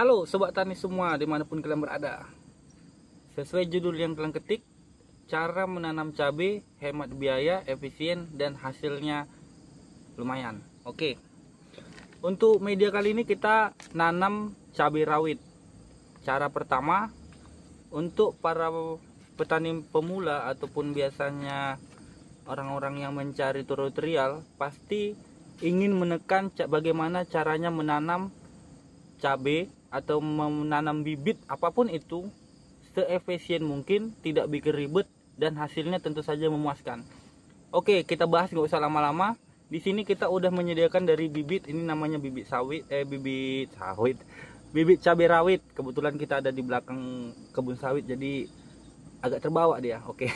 Halo Sobat Tani semua dimanapun kalian berada. Sesuai judul yang kalian ketik, cara menanam cabai hemat biaya, efisien, dan hasilnya lumayan. Oke, untuk media kali ini kita nanam cabai rawit. Cara pertama, untuk para petani pemula ataupun biasanya orang-orang yang mencari tutorial, pasti ingin menekan bagaimana caranya menanam cabai atau menanam bibit apapun itu seefisien mungkin, tidak bikin ribet, dan hasilnya tentu saja memuaskan. Oke, kita bahas nggak usah lama-lama. Di sini kita udah menyediakan dari bibit, ini namanya bibit cabai rawit. Kebetulan kita ada di belakang kebun sawit, jadi agak terbawa dia. Oke.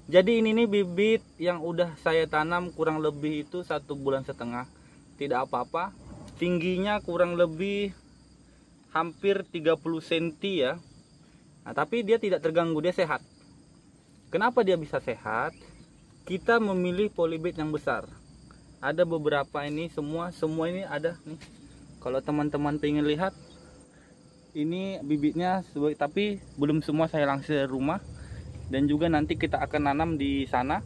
Jadi ini nih bibit yang udah saya tanam kurang lebih itu 1,5 bulan. Tidak apa-apa. Tingginya kurang lebih hampir 30 cm ya. Nah, tapi dia tidak terganggu, dia sehat. Kenapa dia bisa sehat? Kita memilih polybag yang besar. Ada beberapa ini, semua ini ada nih. Kalau teman-teman pengen lihat, ini bibitnya, tapi belum semua saya langsung dari rumah. Dan juga nanti kita akan nanam di sana.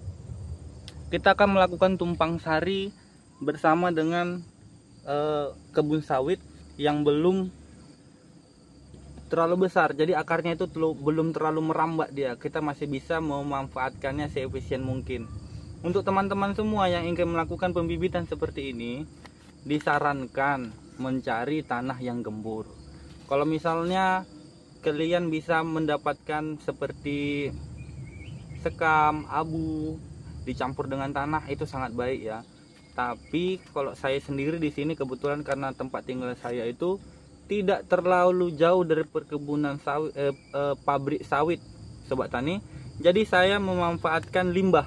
Kita akan melakukan tumpang sari bersama dengan kebun sawit yang belum terlalu besar, jadi akarnya itu belum terlalu merambat dia. Kita masih bisa memanfaatkannya seefisien mungkin. Untuk teman-teman semua yang ingin melakukan pembibitan seperti ini, disarankan mencari tanah yang gembur. Kalau misalnya kalian bisa mendapatkan seperti sekam, abu dicampur dengan tanah, itu sangat baik ya. Tapi kalau saya sendiri di sini kebetulan karena tempat tinggal saya itu tidak terlalu jauh dari perkebunan sawit, pabrik sawit, Sobat Tani. Jadi saya memanfaatkan limbah.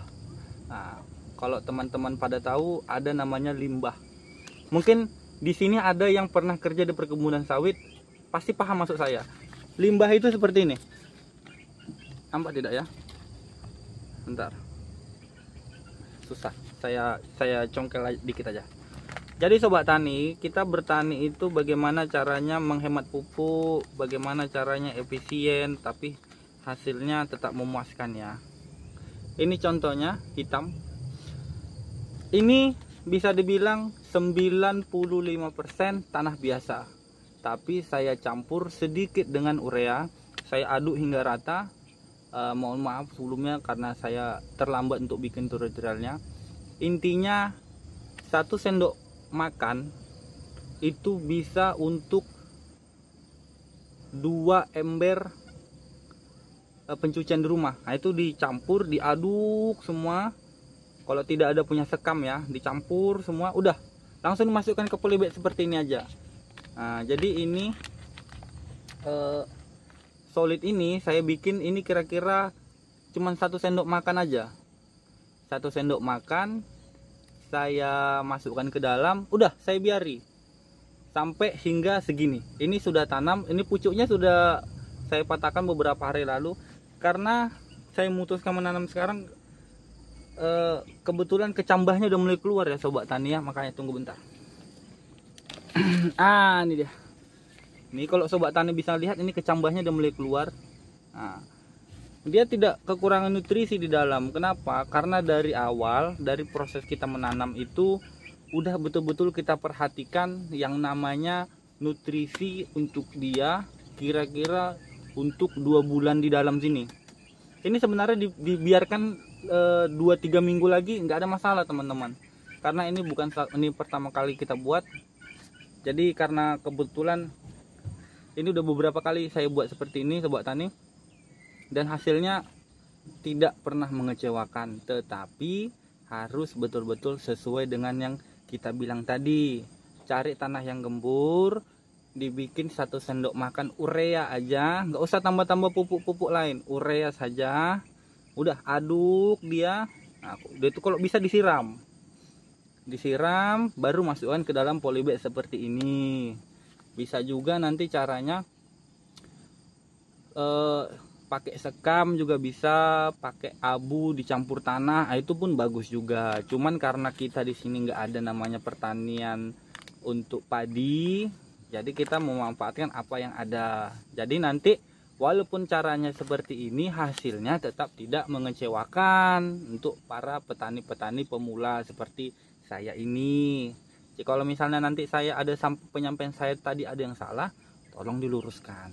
Nah, kalau teman-teman pada tahu ada namanya limbah. Mungkin di sini ada yang pernah kerja di perkebunan sawit, pasti paham maksud saya. Limbah itu seperti ini. Nampak tidak ya? Bentar. Susah. Saya congkel dikit aja. Jadi Sobat Tani, kita bertani itu bagaimana caranya menghemat pupuk, bagaimana caranya efisien, tapi hasilnya tetap memuaskan ya. Ini contohnya hitam. Ini bisa dibilang 95% tanah biasa. Tapi saya campur sedikit dengan urea, saya aduk hingga rata. Mohon maaf sebelumnya karena saya terlambat untuk bikin tutorialnya. Intinya 1 sendok makan itu bisa untuk 2 ember pencucian di rumah. Nah, itu dicampur, diaduk semua. Kalau tidak ada punya sekam ya, dicampur semua, udah langsung dimasukkan ke polybag seperti ini aja. Nah, jadi ini solid ini saya bikin ini kira-kira cuman 1 sendok makan aja. 1 sendok makan saya masukkan ke dalam, udah saya biari sampai hingga segini. Ini sudah tanam, ini pucuknya sudah saya patahkan beberapa hari lalu karena saya memutuskan menanam sekarang. Kebetulan kecambahnya udah mulai keluar ya Sobat Tani ya, makanya tunggu bentar. Ini dia. Ini kalau Sobat Tani bisa lihat, ini kecambahnya udah mulai keluar. Nah, dia tidak kekurangan nutrisi di dalam. Kenapa? Karena dari awal, dari proses kita menanam itu udah betul-betul kita perhatikan yang namanya nutrisi untuk dia kira-kira untuk 2 bulan di dalam sini. Ini sebenarnya dibiarkan 2-3 minggu lagi nggak ada masalah teman-teman. Karena ini ini pertama kali kita buat. Jadi karena kebetulan ini udah beberapa kali saya buat seperti ini Sobat Tani. Dan hasilnya tidak pernah mengecewakan, tetapi harus betul-betul sesuai dengan yang kita bilang tadi. Cari tanah yang gembur, dibikin 1 sendok makan urea aja, nggak usah tambah-tambah pupuk-pupuk lain, urea saja. Udah aduk dia. Nah, itu kalau bisa disiram, baru masukkan ke dalam polybag seperti ini. Bisa juga nanti caranya pakai sekam juga bisa, pakai abu dicampur tanah, itu pun bagus juga. Cuman karena kita di sini nggak ada namanya pertanian untuk padi, Jadi kita memanfaatkan apa yang ada. Jadi nanti walaupun caranya seperti ini, hasilnya tetap tidak mengecewakan untuk para petani-petani pemula seperti saya ini. Jadi kalau misalnya nanti saya ada penyampaian saya tadi ada yang salah, tolong diluruskan.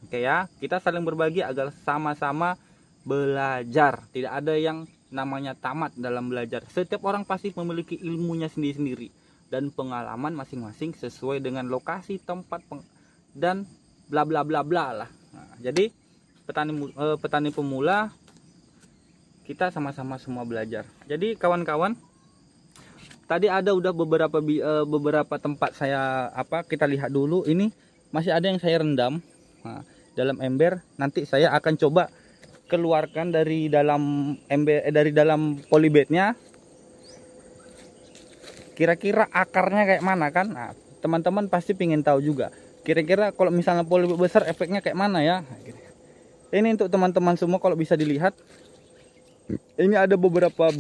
Oke ya, kita saling berbagi agar sama-sama belajar. Tidak ada yang namanya tamat dalam belajar. Setiap orang pasti memiliki ilmunya sendiri-sendiri dan pengalaman masing-masing sesuai dengan lokasi, tempat, dan bla bla bla bla lah. Nah, jadi petani pemula kita sama-sama semua belajar. Jadi kawan-kawan, tadi ada udah beberapa tempat saya kita lihat dulu. Ini masih ada yang saya rendam dalam ember. Nanti saya akan coba keluarkan dari dalam ember, dari dalam polybagnya. Kira-kira akarnya kayak mana kan? Nah, teman-teman pasti pengen tahu juga. Kira-kira kalau misalnya polybag besar efeknya kayak mana ya? Ini untuk teman-teman semua kalau bisa dilihat. Ini ada beberapa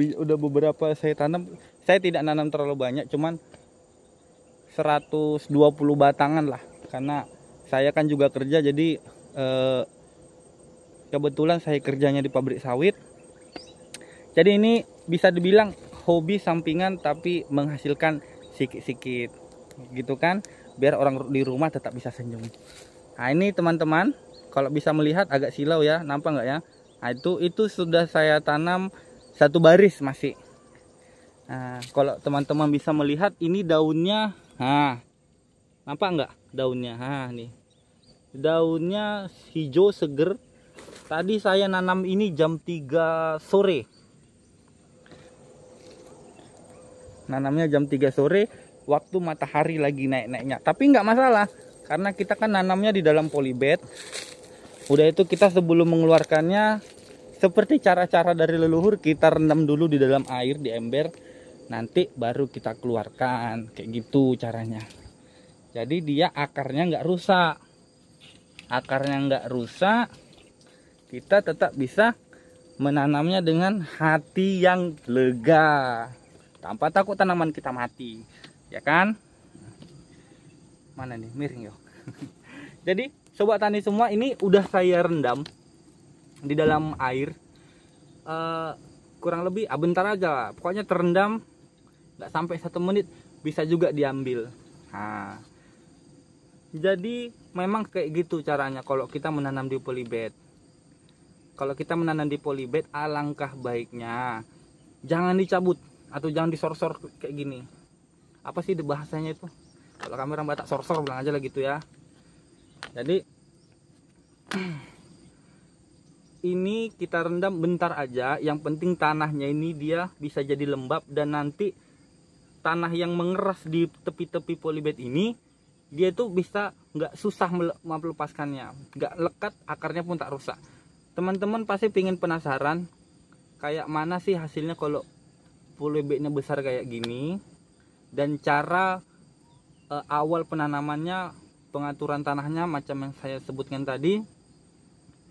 saya tanam. Saya tidak nanam terlalu banyak, cuman 120 batangan lah. Karena saya kan juga kerja, jadi kebetulan saya kerjanya di pabrik sawit. Jadi ini bisa dibilang hobi sampingan tapi menghasilkan sikit-sikit gitu kan, biar orang di rumah tetap bisa senyum. Nah ini teman-teman, kalau bisa melihat agak silau ya, nampak nggak ya? Nah itu sudah saya tanam satu baris masih. Nah kalau teman-teman bisa melihat ini daunnya, nampak nggak daunnya? Nih daunnya hijau seger. Tadi saya nanam ini jam 3 sore. Nanamnya jam 3 sore, waktu matahari lagi naik-naiknya. Tapi nggak masalah, karena kita kan nanamnya di dalam polybag. Udah itu kita sebelum mengeluarkannya, seperti cara-cara dari leluhur, kita rendam dulu di dalam air, di ember. Nanti baru kita keluarkan, kayak gitu caranya. Jadi dia akarnya nggak rusak. Akarnya nggak rusak, kita tetap bisa menanamnya dengan hati yang lega. Tanpa takut tanaman kita mati, ya kan? Mana nih miring yo. Jadi sobat tani semua, ini udah saya rendam di dalam air kurang lebih bentar aja, pokoknya terendam nggak sampai 1 menit bisa juga diambil. Nah, jadi memang kayak gitu caranya kalau kita menanam di polybag. Kalau kita menanam di polybag, alangkah baiknya jangan dicabut atau jangan disorsor kayak gini. Apa sih bahasanya itu? Kalau kamera Batak sorsor bilang aja lah gitu ya. Jadi ini kita rendam bentar aja. Yang penting tanahnya ini dia bisa jadi lembab, dan nanti tanah yang mengeras di tepi-tepi polybag ini dia itu bisa nggak susah melepaskannya, nggak lekat, akarnya pun tak rusak. Teman-teman pasti pengen penasaran kayak mana sih hasilnya kalau polybagnya besar kayak gini, dan cara awal penanamannya, pengaturan tanahnya macam yang saya sebutkan tadi,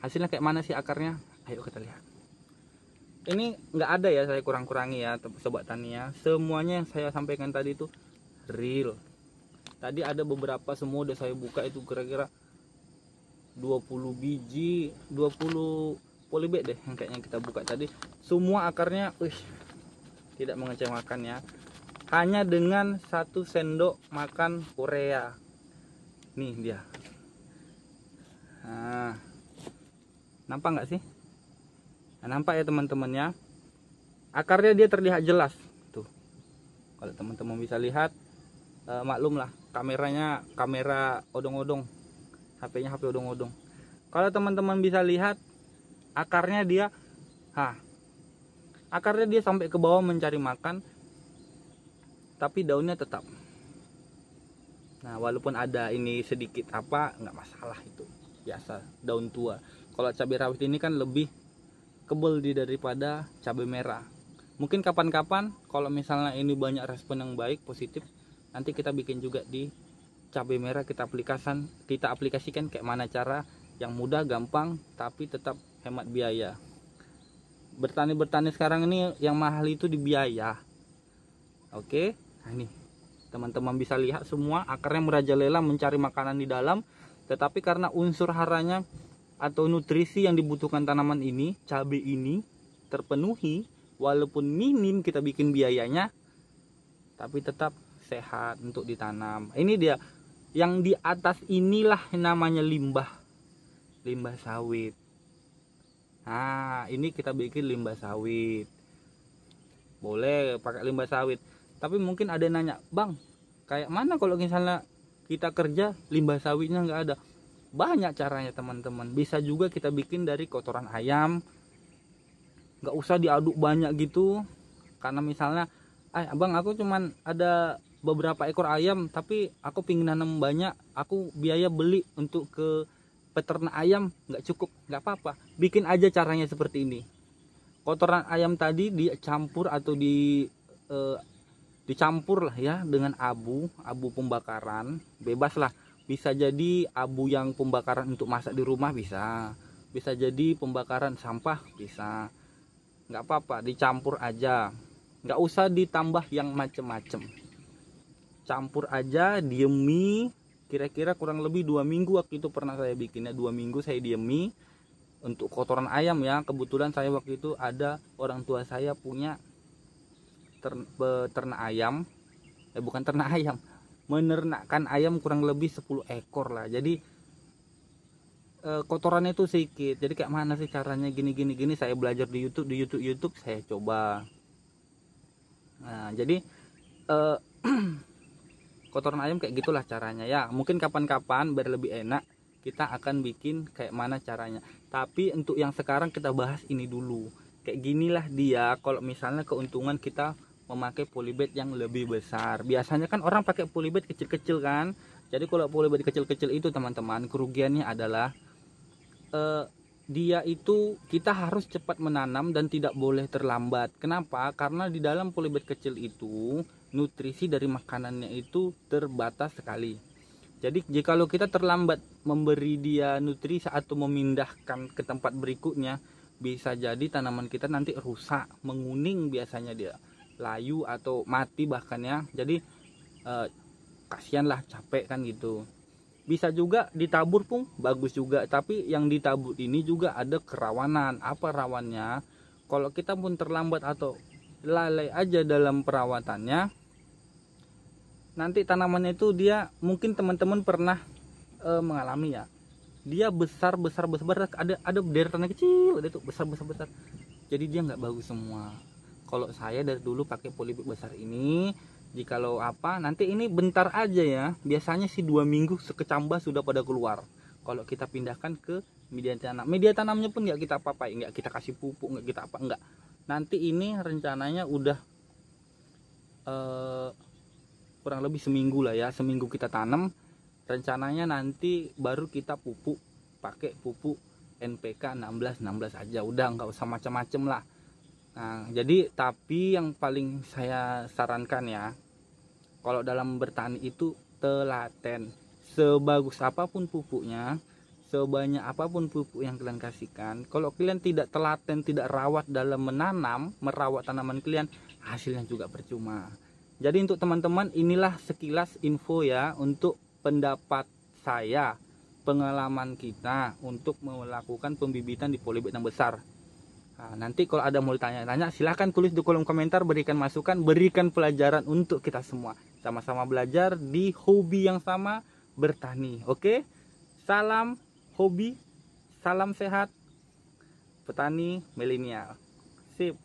hasilnya kayak mana sih akarnya. Ayo kita lihat. Ini nggak ada ya saya kurang-kurangi ya sobat tani ya, semuanya yang saya sampaikan tadi itu real. Tadi ada beberapa, semua udah saya buka, itu kira-kira 20 biji, 20 polybag deh yang kayaknya kita buka tadi. Semua akarnya tidak mengecewakan ya, hanya dengan 1 sendok makan Korea. Nih dia. Nah, nampak nggak sih? Nah, nampak ya teman-teman ya, akarnya dia terlihat jelas tuh. Kalau teman-teman bisa lihat, maklum lah kameranya kamera odong-odong, HP-nya HP odong-odong. Kalau teman-teman bisa lihat, akarnya dia akarnya dia sampai ke bawah mencari makan, tapi daunnya tetap. Nah walaupun ada ini sedikit nggak masalah, itu biasa daun tua. Kalau cabai rawit ini kan lebih kebal daripada cabai merah. Mungkin kapan-kapan kalau misalnya ini banyak respon yang baik, positif, nanti kita bikin juga di cabai merah, kita aplikasikan kayak mana cara yang mudah, gampang, tapi tetap hemat biaya. Bertani sekarang ini yang mahal itu di biaya. Oke, nah ini Teman-teman bisa lihat semua akarnya merajalela mencari makanan di dalam, tetapi karena unsur haranya atau nutrisi yang dibutuhkan tanaman ini, cabai ini terpenuhi, walaupun minim kita bikin biayanya, tapi tetap sehat untuk ditanam. Ini dia yang di atas inilah namanya limbah sawit. Nah, ini kita bikin limbah sawit. Boleh pakai limbah sawit. Tapi mungkin ada yang nanya, "Bang, kayak mana kalau misalnya kita kerja limbah sawitnya nggak ada?" Banyak caranya teman-teman. Bisa juga kita bikin dari kotoran ayam. Nggak usah diaduk banyak gitu. Karena misalnya, "Abang, aku cuman ada beberapa ekor ayam, tapi aku pingin nanam banyak. Aku biaya beli untuk ke peternak ayam nggak cukup." Nggak apa-apa. Bikin aja caranya seperti ini. Kotoran ayam tadi dicampur atau dicampur lah ya dengan abu pembakaran, bebas lah. Bisa jadi abu yang pembakaran untuk masak di rumah, bisa jadi pembakaran sampah, bisa. Nggak apa-apa, dicampur aja, nggak usah ditambah yang macem-macem. Campur aja, diemi kira-kira kurang lebih 2 minggu. Waktu itu pernah saya bikinnya 2 minggu, saya diemi untuk kotoran ayam ya. Kebetulan saya waktu itu ada orang tua saya punya peternak ayam, bukan ternak ayam, menernakkan ayam kurang lebih 10 ekor lah. Jadi kotorannya itu sedikit. Jadi kayak mana sih caranya gini saya belajar di YouTube saya coba. Nah, jadi kotoran ayam kayak gitulah caranya ya. Mungkin kapan-kapan biar lebih enak kita akan bikin kayak mana caranya. Tapi untuk yang sekarang kita bahas ini dulu. Kayak ginilah dia kalau misalnya keuntungan kita memakai polybag yang lebih besar. Biasanya kan orang pakai polybag kecil-kecil kan. Jadi kalau polybag kecil-kecil itu teman-teman, kerugiannya adalah dia itu kita harus cepat menanam dan tidak boleh terlambat. Kenapa? Karena di dalam polybag kecil itu nutrisi dari makanannya itu terbatas sekali. Jadi jikalau kita terlambat memberi dia nutrisi atau memindahkan ke tempat berikutnya, bisa jadi tanaman kita nanti rusak, menguning biasanya dia, layu atau mati bahkan ya. Jadi kasihanlah, capek kan gitu. Bisa juga ditabur pun bagus juga, tapi yang ditabur ini juga ada kerawanan. Apa rawannya? Kalau kita pun terlambat atau lalai aja dalam perawatannya, nanti tanamannya itu dia mungkin teman-teman pernah mengalami ya, dia besar ada deretannya kecil, ada tuh besar, jadi dia nggak bagus semua. Kalau saya dari dulu pakai polybag besar ini, jikalau nanti ini bentar aja ya, biasanya sih 2 minggu sekecambah sudah pada keluar. Kalau kita pindahkan ke media tanamnya pun nggak kita apa-apain, nggak kita kasih pupuk, nggak kita nggak. Nanti ini rencananya udah kurang lebih seminggu lah ya, seminggu kita tanam. Rencananya nanti baru kita pupuk, pakai pupuk NPK 16 aja, udah nggak usah macam-macam lah. Nah, jadi tapi yang paling saya sarankan ya, kalau dalam bertani itu telaten. Sebagus apapun pupuknya, sebanyak apapun pupuk yang kalian kasihkan, kalau kalian tidak telaten, tidak rawat dalam merawat tanaman kalian, hasilnya juga percuma. Jadi untuk teman-teman, inilah sekilas info ya, untuk pendapat saya, pengalaman kita untuk melakukan pembibitan di polybag yang besar. Nah, nanti kalau ada mau tanya-tanya, silahkan tulis di kolom komentar, berikan masukan, berikan pelajaran untuk kita semua. Sama-sama belajar di hobi yang sama, bertani. Oke? Salam hobi, salam sehat, petani milenial. Sip.